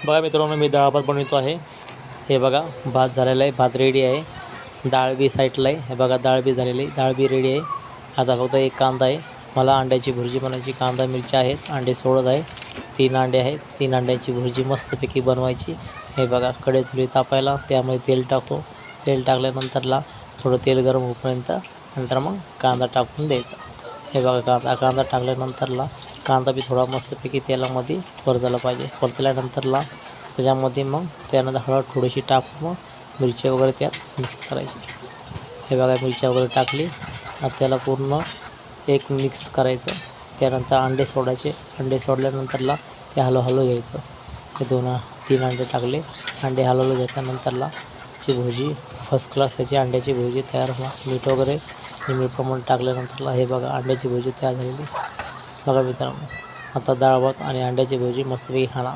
बघा मित्रांनो, मी डाळ भात बनवतो आहे। हे बघा भात झालेला आहे, भात रेडी आहे। डाळ बी साईडला आहे, हे बघा डाळ बी झालेली, डाळ बी रेडी आहे। आता फक्त एक कांदा आहे, मला अंड्याची भुर्जी बनवायची। कांदा मिरची आहेत, अंडे सोडत आहे, 3 अंडे आहेत। 3 अंड्याची भुर्जी मस्तपैकी बनवायची। हे बघा कढई ठेवली तापायला, त्यामध्ये तेल टाकतो। तेल टाकल्यानंतरला थोडं तेल गरम होईपर्यंत नंतर मग कांदा टाकून द्यायचा। हे बघा कांदा टाकल्यानंतरला कांदा बी थोडा मस्तपैकी तेलामध्ये परतला पाहिजे। परतल्यानंतरला त्याच्यामध्ये मग त्यानंतर हळद थोडीशी टाकून मग मिरची वगैरे त्यात मिक्स करायची। हे बघा मिरची वगैरे टाकली, आता त्याला पूर्ण एक मिक्स करायचं। त्यानंतर अंडे सोडायचे, अंडे सोडल्यानंतरला ते हलवून घ्यायचं। हे 2-3 अंडे टाकले, अंडे हलवून घेतल्यानंतरला ची भुर्जी फर्स्ट क्लास त्याची अंड्याची भुर्जी तयार होणार। मीठ वगैरे मीठ प्रमाण टाकल्यानंतरला हे बघा अंड्याची भुर्जी तयार झालेली। बघा मित्रांनो, आता डाळ भात आणि अंड्याची भुर्जी मस्तपैकी खाणार।